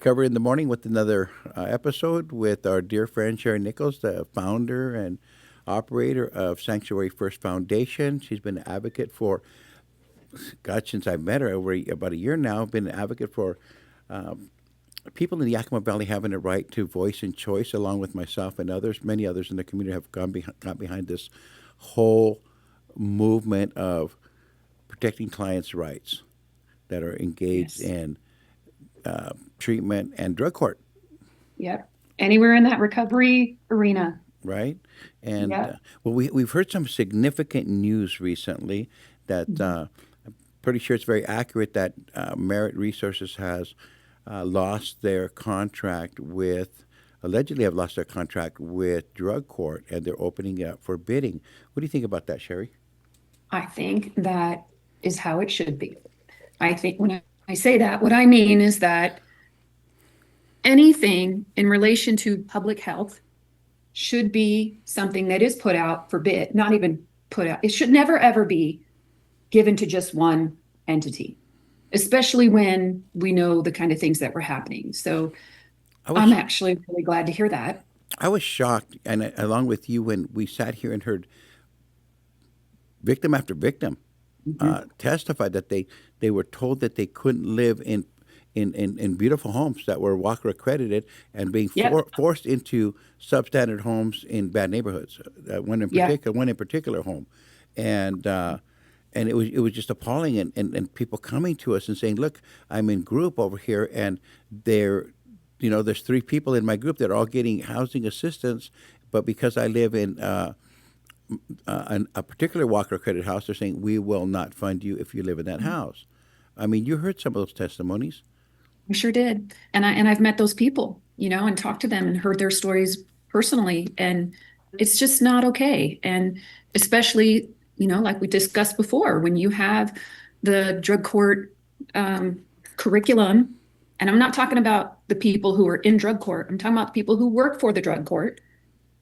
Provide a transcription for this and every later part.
Recovery in the Morning with another episode with our dear friend Sherry Nichols, the founder and operator of Sanctuary First Foundation. She's been an advocate for, God, since I met her over about a year now, been an advocate for people in the Yakima Valley having a right to voice and choice, along with myself and others. Many others in the community have got behind this whole movement of protecting clients' rights that are engaged Yes. in treatment and drug court, Yep. Anywhere in that recovery arena. right? And Yep. well, we've heard some significant news recently that Mhm. I'm pretty sure it's very accurate that Merit Resources has lost their contract with, allegedly have lost their contract with drug court, and they're opening it up for bidding. What do you think about that, Sherry? I think that is how it should be. I think when I say that, what I mean is that anything in relation to public health should be something that is put out for bid, not even put out. It should never, ever be given to just one entity, especially when we know the kind of things that were happening. So I I'm was actually really glad to hear that. I was shocked, and along with you, when we sat here and heard victim after victim Mhm. testify that they were told that they couldn't live in beautiful homes that were Walker accredited and being Yep. forced into substandard homes in bad neighborhoods. Yeah. One in particular home, and it was just appalling. And people coming to us and saying, "Look, I'm in group over here, and they're." There's three people in my group that are all getting housing assistance, but because I live in a particular Walker accredited house, they're saying we will not fund you if you live in that house. I mean, you heard some of those testimonies. I sure did. And I've met those people, and talked to them and heard their stories personally. And it's just not okay. And especially, like we discussed before, when you have the drug court curriculum, and I'm not talking about the people who are in drug court, I'm talking about the people who work for the drug court,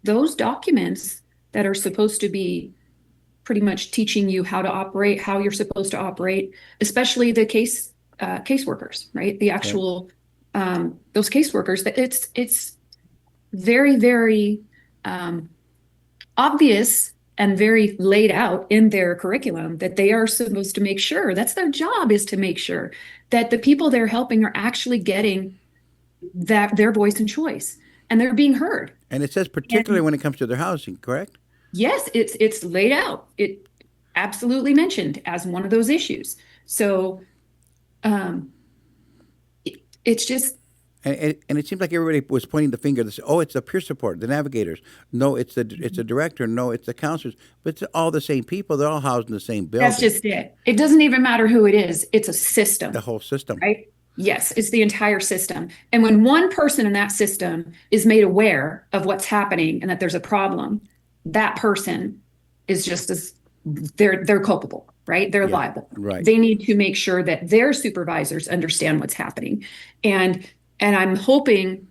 those documents that are supposed to be pretty much teaching you how to operate, how you're supposed to operate, especially the caseworkers, right? The Right. actual those caseworkers. That it's very, very um, obvious and very laid out in their curriculum that they are supposed to make sure, that's their job, is to make sure that the people they're helping are actually getting that their voice and choice, and they're being heard. And it says particularly And when it comes to their housing, correct? yes, it's laid out. It absolutely mentioned as one of those issues. So um, it's just And it seems like everybody was pointing the finger. They say, "Oh, it's the peer support, the navigators. No, it's the director. No, it's the counselors." But it's all the same people. They're all housed in the same that's building. just it. It doesn't even matter who it is. It's a The system, whole system. right? Yes, it's the entire system. And when one person in that system is made aware of what's happening and that there's a problem, that person is just as they're culpable, right? They're Yeah. liable. Right. They need to make sure that their supervisors understand what's happening. And and I'm hoping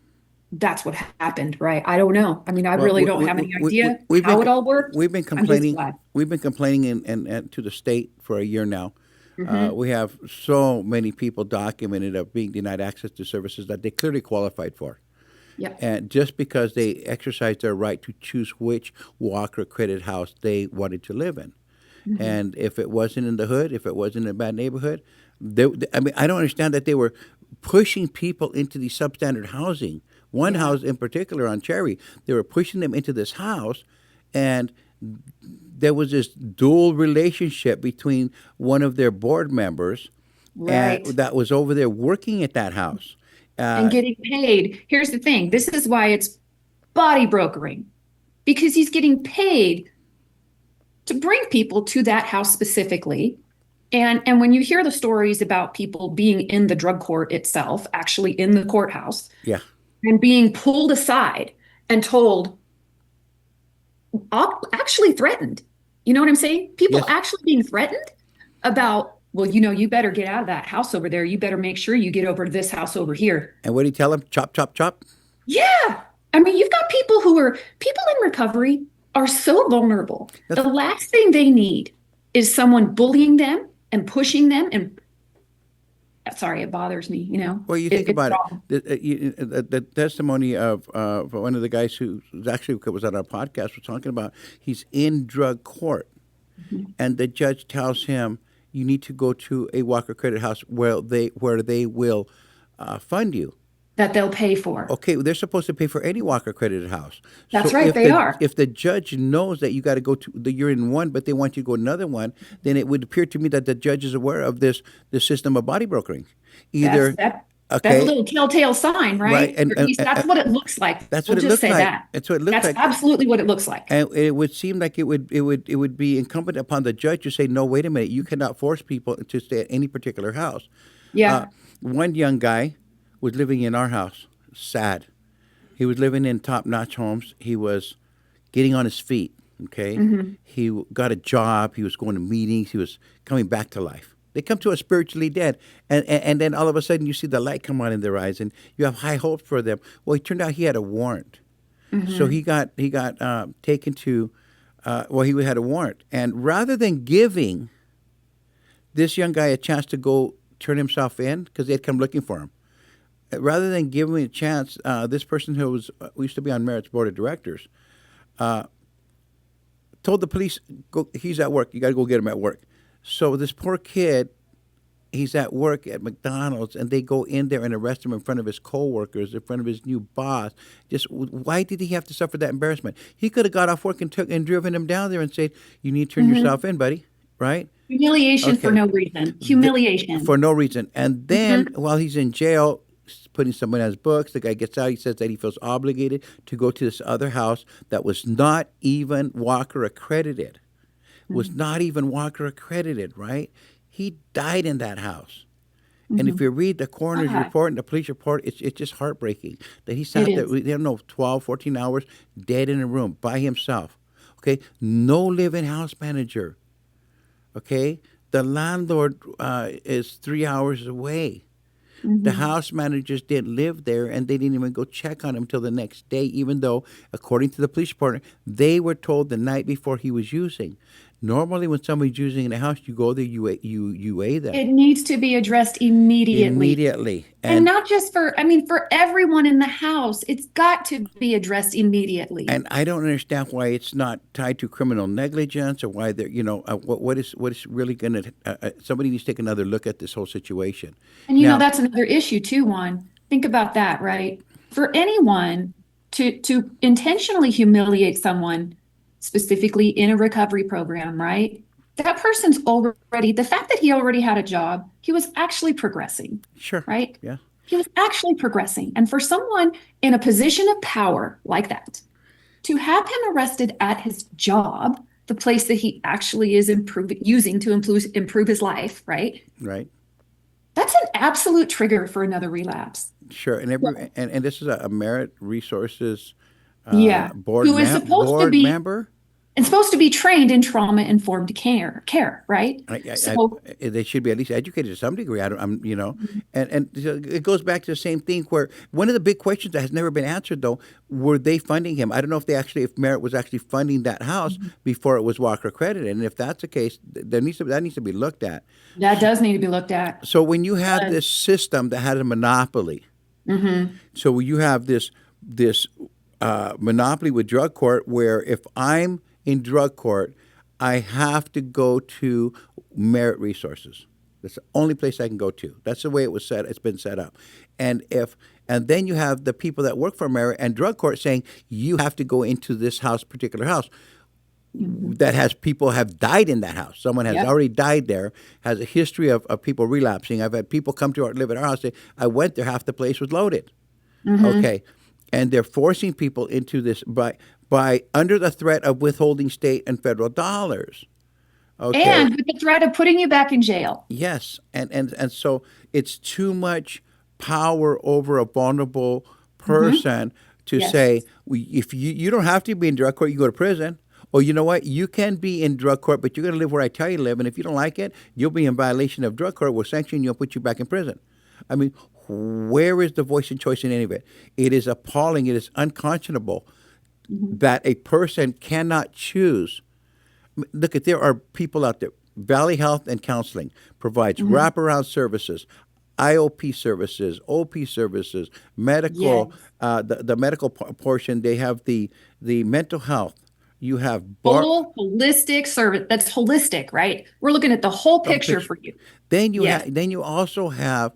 that's what happened, right? I don't know. I mean, I Well, really don't have any idea we've how it all worked. we've been I'm just complaining glad. we've been complaining and to the state for a year now. Hmm. We have so many people documented of being denied access to services that they clearly qualified for, Yep. and just because they exercised their right to choose which Walker accredited house they wanted to live in, Hmm. and if it wasn't in the hood, if it wasn't in a bad neighborhood, I mean, I don't understand that they were pushing people into the substandard housing. One Yeah. house in particular on Cherry, they were pushing them into this house, and there was this dual relationship between one of their board members and Right. that was over there working at that house. And Uh, getting paid. Here's the thing. This is why it's body brokering, because he's getting paid to bring people to that house specifically. And when you hear the stories about people being in the drug court itself, actually in the courthouse, yeah, and being pulled aside and told, actually threatened. You know what I'm saying? People yes. actually being threatened about, well, you better get out of that house over there. You better make sure you get over to this house over here. And what do you tell them? Chop, chop, chop. Yeah. I mean, you've got people in recovery are so vulnerable. That's The last thing they need is someone bullying them and pushing them sorry, it bothers me, you know. Well, you think It's about it. wrong. The testimony of one of the guys who actually was on our podcast was talking about he's in drug court, Mhm. and the judge tells him you need to go to a Walker Credit House where they will fund you. That they'll pay for. Okay, they're supposed to pay for any Walker accredited house. That's So right, if they the are. if the judge knows that you got to go to the you're in one, but they want you to go another one, then it would appear to me that the judge is aware of this system of body brokering. That's Either that's a okay, little telltale sign, right, right? Or at least that's what it looks like. that's We'll what it just looks say like. that. That's what it looks That's like. absolutely what it looks like. And it would seem like it would be incumbent upon the judge to say, no, wait a minute, you cannot force people to stay at any particular house. Uh, Yeah. one young guy was living in our house. Sad. He was living in top-notch homes. He was getting on his feet. Okay, Hmm. he got a job. He was going to meetings. He was coming back to life. They come to us spiritually dead, and then all of a sudden you see the light come on in their eyes, and you have high hopes for them. Well, it turned out he had a warrant, so Hmm. he got taken to. Well, he had a warrant, and rather than giving this young guy a chance to go turn himself in because they had come looking for him, rather than giving him a chance, this person who was we used to be on Merit's board of directors told the police, "Go, he's at work. You got to go get him at work." So this poor kid, he's at work at McDonald's, and they go in there and arrest him in front of his coworkers, in front of his new boss. Just why did he have to suffer that embarrassment? He could have got off work and took and driven him down there and said, "You need to turn Hmm. yourself in, buddy." Right? Humiliation for Okay. no reason. Th- Humiliation. for no reason. And then Hmm. while he's in jail, putting someone on his books, the guy gets out. He says that he feels obligated to go to this other house that was not even Walker accredited. Was not even Walker accredited, right? He died in that house. And if Hmm. you read the coroner's Ah, report and the police report, it's just heartbreaking that he it sat there, is. they don't know, 12, 14 hours dead in a room by himself. Okay? No living house manager. Okay? The landlord is 3 hours away. The Hmm. house managers didn't live there, and they didn't even go check on him till the next day, even though, according to the police report, they were told the night before he was using. Normally, when somebody's using in a house, you go there, you weigh them It needs to be addressed immediately. immediately, And and not just for, I mean, for everyone in the house, it's got to be addressed immediately. and I don't understand why it's not tied to criminal negligence or why they're what is really going to somebody needs to take another look at this whole situation. And Now, that's another issue too, Juan. Think about that, right? For anyone to intentionally humiliate someone, specifically in a recovery program, right? That person's already, the fact that he already had a job, he was actually progressing, sure, right? yeah, He was actually progressing. And for someone in a position of power like that, to have him arrested at his job, the place that he actually is using to improve his life, right? right. That's an absolute trigger for another relapse. Sure, and and this is a Merit Resources Yeah. board Who is supposed to board be member. and supposed to be trained in trauma-informed care, right? So, They should be at least educated to some degree. I don't, and so it goes back to the same thing where one of the big questions that has never been answered though, were they funding him? I don't know if Merit was actually funding that house before it was Walker accredited, and if that's the case, that needs to be looked at. that does need to be looked at. So when you have Does. this system that had a monopoly, Hmm. so when you have this monopoly with drug court, where if I'm in drug court, I have to go to Merit Resources. That's the only place I can go to. That's the way it was set. It's been set up, and then you have the people that work for Merit and drug court saying you have to go into this particular house Hmm. that has people have died in that house. Someone has Yep. already died there, has a history of people relapsing. I've had people come to live at our house. Say, I went there, half the place was loaded. Hmm. Okay, and they're forcing people into this by under the threat of withholding state and federal dollars. Okay, And with the threat of putting you back in jail. yes, and so it's too much power over a vulnerable Hmm. person to Yes. say if you don't have to be in drug court, you go to prison. Or you know what, you can be in drug court, but you're going to live where I tell you to live, and if you don't like it, you'll be in violation of drug court. We'll sanction you and put you back in prison. I mean, where is the voice and choice in any of it? It is appalling. It is unconscionable Hmm. that a person cannot choose. Look, there are people out there. Valley Health and Counseling provides Hmm. wraparound services. IOP services, OP services, medical, Yes. the medical portion. They have the mental health. You have Total holistic service. That's holistic, right? We're looking at the whole whole picture picture. for you. Yes. Then you also have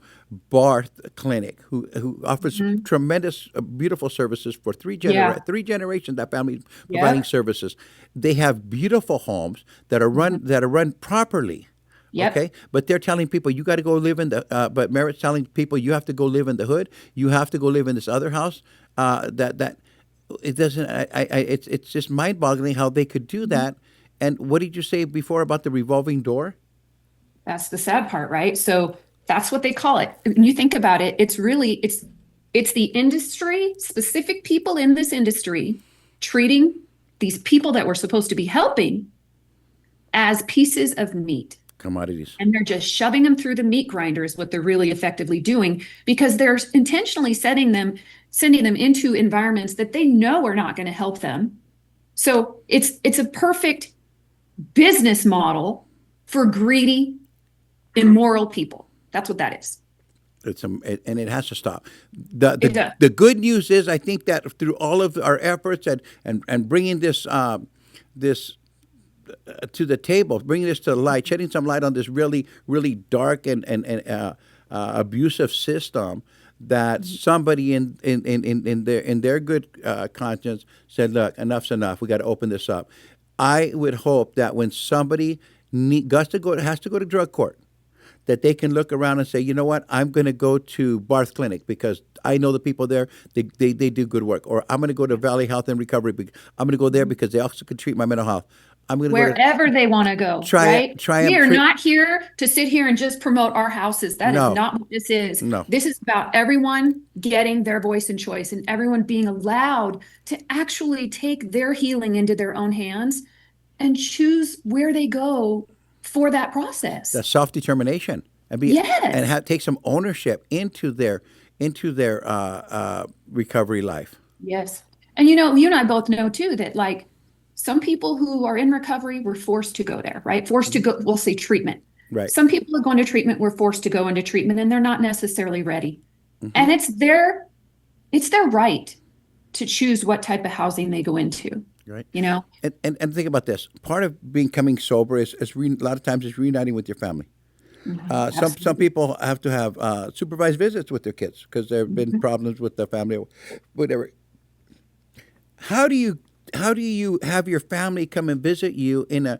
Barth Clinic, who offers Mhm. tremendous, beautiful services for Yeah. three generations. That family providing Yep. services. They have beautiful homes that are run Mhm. properly. Yep. Okay, but they're telling people you got to go live in the. But Merritt's telling people you have to go live in the hood. You have to go live in this other house. That it doesn't. It's just mind boggling how they could do Mhm. that. And what did you say before about the revolving door? That's the sad part, right? So that's what they call it. When you think about it, it's really it's the industry, specific people in this industry treating these people that we're supposed to be helping as pieces of meat. Commodities. And they're just shoving them through the meat grinder is what they're really effectively doing because they're intentionally sending them into environments that they know are not going to help them. So it's a perfect business model for greedy, immoral people. That's what that is. And it has to stop. The, It the does. the good news is I think that through all of our efforts and bringing this to the table, bringing this to the light, shedding some light on this really dark and abusive system, that somebody in their good conscience said, "Look, enough's enough. We got to open this up." I would hope that when somebody has to go to drug court, that they can look around and say, you know what, I'm going to go to Barth Clinic because I know the people there. They do good work. Or I'm going to go to Valley Health and Recovery. I'm going to go there because they also can treat my mental health. I'm going to go to Wherever they want to go, right? try We and are treat. not here to sit here and just promote our houses. That is No, not what this is. no. This is about everyone getting their voice and choice and everyone being allowed to actually take their healing into their own hands and choose where they go for that The process. self determination Yes. take some ownership into their recovery life. Yes. And you and I both know too that like some people who are in recovery were forced to go there, right? Forced to go, we'll say treatment. Right. Some people are going to treatment were forced to go into treatment and they're not necessarily ready. Hmm. And it's their right to choose what type of housing they go into, Right. you know? And think about this. Part of becoming sober a lot of times is reuniting with your family. Mhm. Some Absolutely. people have to have supervised visits with their kids because there have been Mhm. problems with the family, whatever. How do you have your family come and visit you in a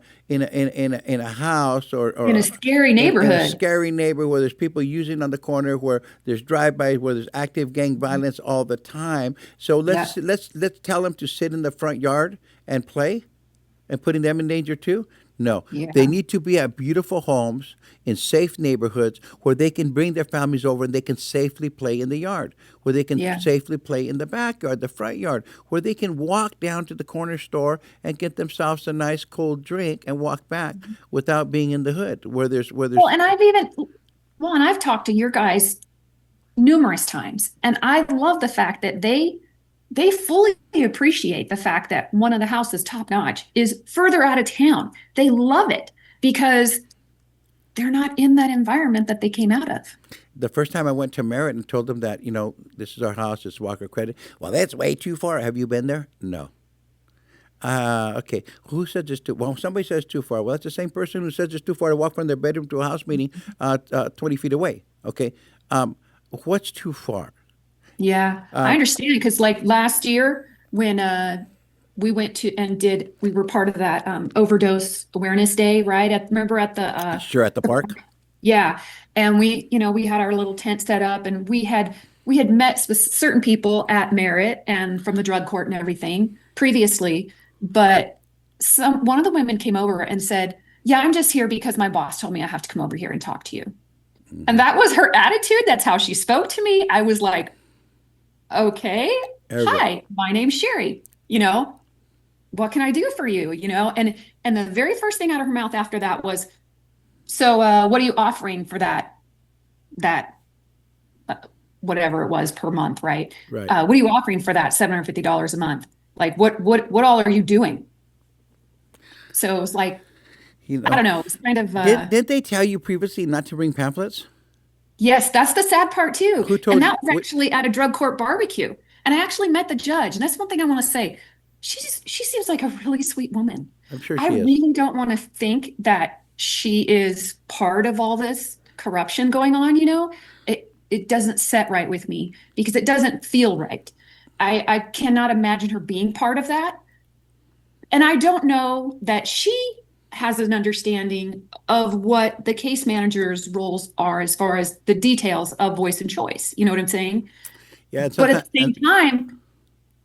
house In a scary in a neighborhood. scary neighborhood where there's people using on the corner, where there's drive-bys, where there's active gang violence all the time? So Yeah. let's tell them to sit in the front yard and play, and putting them in danger too? No, they Yeah. need to be at beautiful homes in safe neighborhoods where they can bring their families over and they can safely play in the yard, where they can Yeah. safely play in the backyard, the front yard, where they can walk down to the corner store and get themselves a nice cold drink and walk back without being in the hood, where Well, there's and I've talked to your guys numerous times. And I love the fact that they fully appreciate the fact that one of the houses top notch is further out of town. They love it because they're not in that environment that they came out of. the first time I went to Merritt and told them that, this is our house, it's Walker Credit. Well, that's way too far. Have you been there? No. Okay. Who says it's too? Well, somebody says too far. Well, that's the same person who says it's too far to walk from their bedroom to a house meeting, 20 feet away. Okay. Um, what's too far? Yeah, I Um, understand because like last year when we went to and did we were part of that overdose awareness day, right? Remember at sure, at the the park. park? Yeah. And we had our little tent set up and we had met with certain people at Merritt and from the drug court and everything previously, but one of the women came over and said, "Yeah, I'm just here because my boss told me I have to come over here and talk to you." And Hmm. that was her attitude. That's how she spoke to me. I was like, okay, Arrogant. hi, my name's Sherry. What can I do for you? And the very first thing out of her mouth after that was, so what are you offering for that uh, whatever it was per month, right? Right. What are you offering for that $750 a month? Like what all are you doing? So it was like, You I know, don't know, it was kind of didn't they tell you previously not to bring pamphlets? Yes, that's the sad part too. Who And told that you? was actually at a drug court barbecue. And I actually met the judge. And that's one thing I want to say. She seems like a really sweet woman. I'm sure I she is. really don't want to think that she is part of all this corruption going on, you know? It doesn't set right with me because it doesn't feel right. I cannot imagine her being part of that. And I don't know that she has an understanding of what the case manager's roles are as far as the details of voice and choice. You know what I'm saying? Yeah, and But at sometimes the and same time,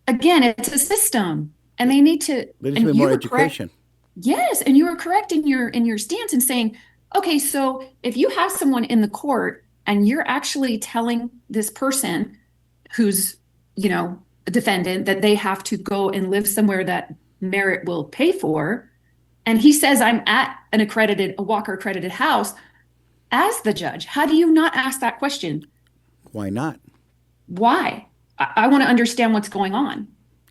again, it's a system and they need to, there needs to and be you more were correct. education. Yes, and you were correct in your stance in saying, okay, so if you have someone in the court and you're actually telling this person who's, you know, a defendant that they have to go and live somewhere that merit will pay for, and he says I'm at a Walker accredited house, as the judge, how do you not ask that question? Why not? Why? I want to understand what's going on,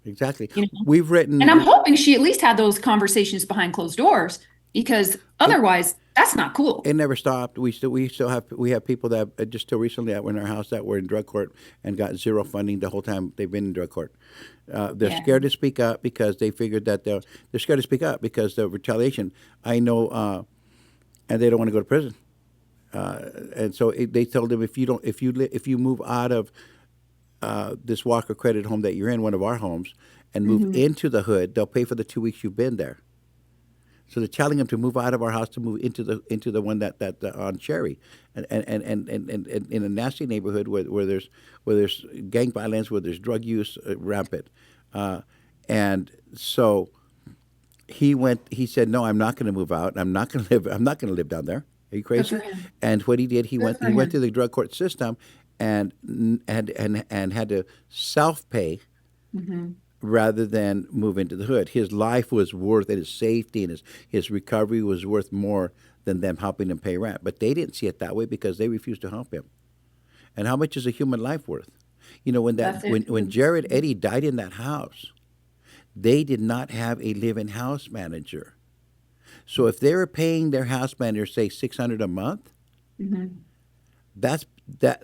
Exactly. you know? We've And I'm written. hoping she at least had those conversations behind closed doors because It, otherwise that's not it cool. never stopped. We still have people that just till recently that were in our house that were in drug court and got zero funding the whole time they've been in drug court. They're Yeah. scared to speak up because they figured that they're scared to speak up because the retaliation. I know, and they don't want to go to prison. And so they told them if you don't if you move out of this Walker credit home that you're in, one of our homes, and move Hmm. into the hood, they'll pay for the 2 weeks you've been there. So they're telling them to move out of our house to move into the one that on Cherry, and in a nasty neighborhood where there's gang violence, where there's drug use rampant, and so he went. He said, "No, I'm not going to move out. I'm not going to live. I'm not going to live down there. Are you Good for crazy?" him. And what he did, he Good went. for He went through him. the drug court system, and had to self pay Hmm. rather than move into the hood. His life was worth and his safety and his recovery was worth more than them helping him pay rent. But they didn't see it that way because they refused to help him. And how much is a human life worth? You know, That's it. when Jared Eddy died in that house, they did not have a live-in house manager. So if they were paying their house manager, say $600 a month, Hmm. that's that.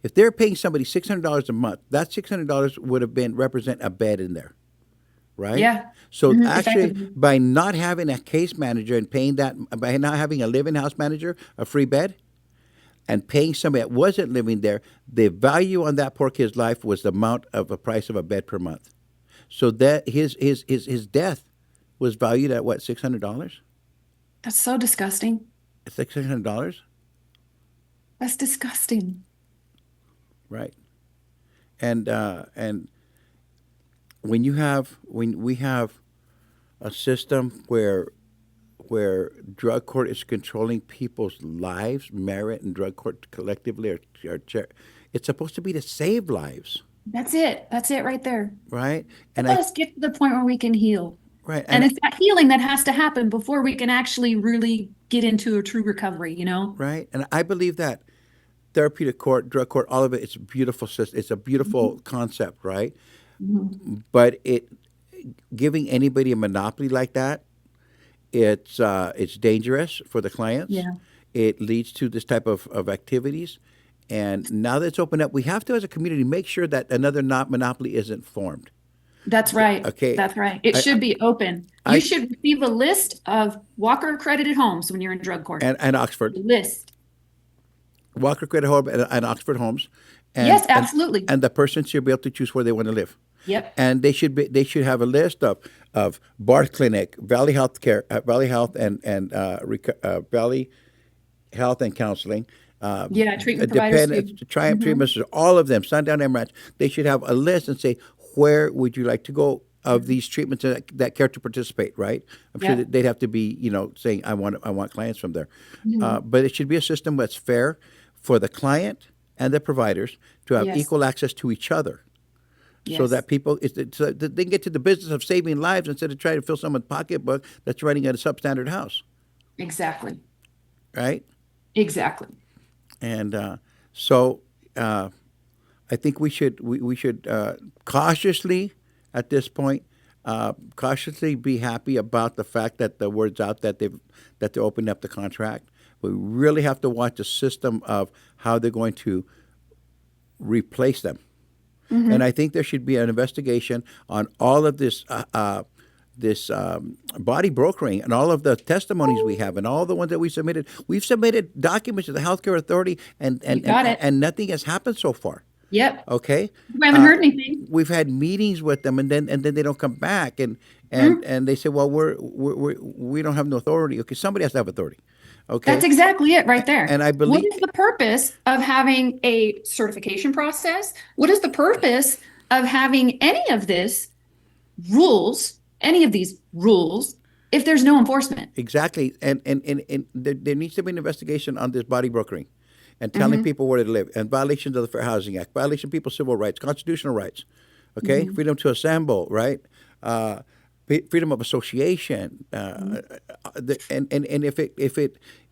If they're paying somebody $600 a month, that $600 would have been represent a bed in there, right? Yeah. So Hmm. actually, Effectively. by not having a case manager and paying that, by not having a living house manager, a free bed, and paying somebody that wasn't living there, the value on that poor kid's life was the amount of a price of a bed per month. So that his death was valued at what, $600? That's so disgusting. $600, That's disgusting. right? And when we have a system where drug court is controlling people's lives, merit and drug court collectively it's supposed to be to save lives, That's it. That's it right there. right? And Let us get to the point where we can heal. right And and it's that healing that has to happen before we can actually really get into a true recovery, you know? right, and I believe that therapeutic court, drug court, all of it, it's a beautiful system. It's a beautiful concept, right? Hmm. But it giving anybody a monopoly like that, it's dangerous for the clients. Yeah, It leads to this type of activities. And now that it's opened up, we have to, as a community, make sure that another not monopoly isn't formed. that's right. Okay, That's right. It I, should be open. You I should receive a list of Walker accredited homes when you're in drug court. and Oxford, List. Walker Credit Home and Oxford Homes, and Yes, and absolutely. and the person should be able to choose where they want to live. Yep. And they should have a list of Barth Clinic, Valley Health Care, Valley Health Valley Health and Counseling, Yeah, treatment providers too. Triumph Hmm. Treatment, all of them, Sundown Emirates. They should have a list and say where would you like to go of these treatments that care to participate. Right? I'm sure Yep. that they'd have to be saying I want clients from there, Hmm. but it should be a system that's fair for the client and the providers to have Yes. equal access to each other so Yes. that so that they can get to the business of saving lives instead of trying to fill someone's pocketbook that's running at a substandard house, Exactly. right? Exactly. And so I think we should cautiously at this point cautiously be happy about the fact that the word's out that they're opening up the contract, We really have to watch the system of how they're going to replace them. And Hmm. I think there should be an investigation on all of this body brokering and all of the testimonies we have and all the ones that we submitted. We've submitted documents to the healthcare authority, You got it. and nothing has happened so far. Yep. Okay, We haven't uh, heard anything. we've had meetings with them, and then they don't come back, Mhm. and they say, well, we don't have no authority. Okay, somebody has to have authority. That's Okay, exactly it right there. and I What believe is the purpose of having a certification process? What is the purpose of having any of these rules, if there's no enforcement? exactly, and there needs to be an investigation on this body brokering, and telling Hmm. people where to live, and violations of the Fair Housing Act, violation of people's civil rights, constitutional rights. Okay, Hmm. freedom to assemble, right? Uh, Freedom of association, and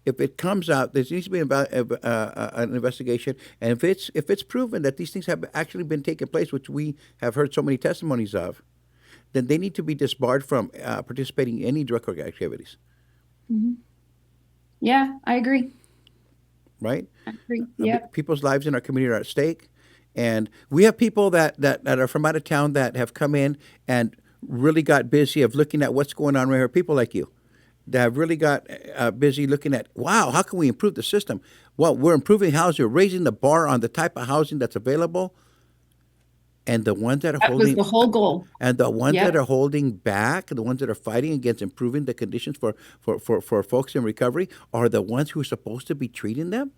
if it comes out, there needs to be an investigation, and if it's proven that these things have actually been taking place, which we have heard so many testimonies of, then they need to be disbarred from participating in any drug court activities, Hmm. Yeah, I agree. right? I agree. Yep. People's lives in our community are at stake, and we have people that are from out of town that have come in and really got busy of looking at what's going on right here. People like you that have really got busy looking at, wow, how can we improve the system? Well, we're improving housing, we're raising the bar on the type of housing that's available, and the ones that are That was holding the whole goal. and the ones that Yep. are holding back, the ones that are fighting against improving the conditions for folks in recovery, are the ones who are supposed to be treating them,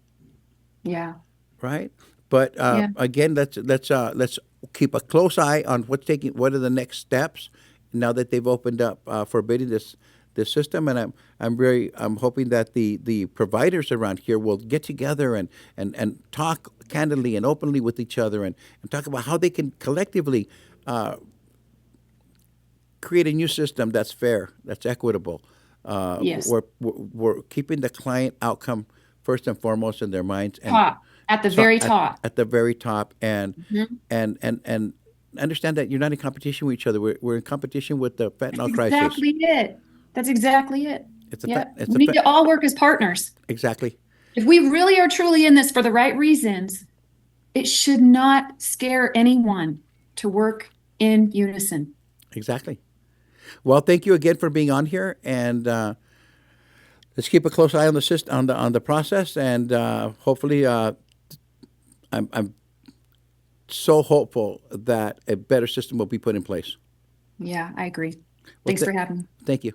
Yeah. right? But Yeah. again, let's keep a close eye on what are the next steps now that they've opened up forbidding this system. And I'm hoping that the providers around here will get together and talk candidly and openly with each other, and talk about how they can collectively create a new system that's fair, that's equitable. Yes. We're keeping the client outcome first and foremost in their minds, and Top. At the so very top. at the very top, Mhm. and understand that you're not in competition with each other. We're in competition with the That's fentanyl crisis. exactly it. That's exactly it. Yep. It's We a need to all work as partners. exactly, If we really are truly in this for the right reasons, it should not scare anyone to work in unison. exactly. Well, thank you again for being on here, and let's keep a close eye on the system, on the process, and hopefully, I'm so hopeful that a better system will be put in place. Yeah, I agree. Well, Thanks for having me. thank you.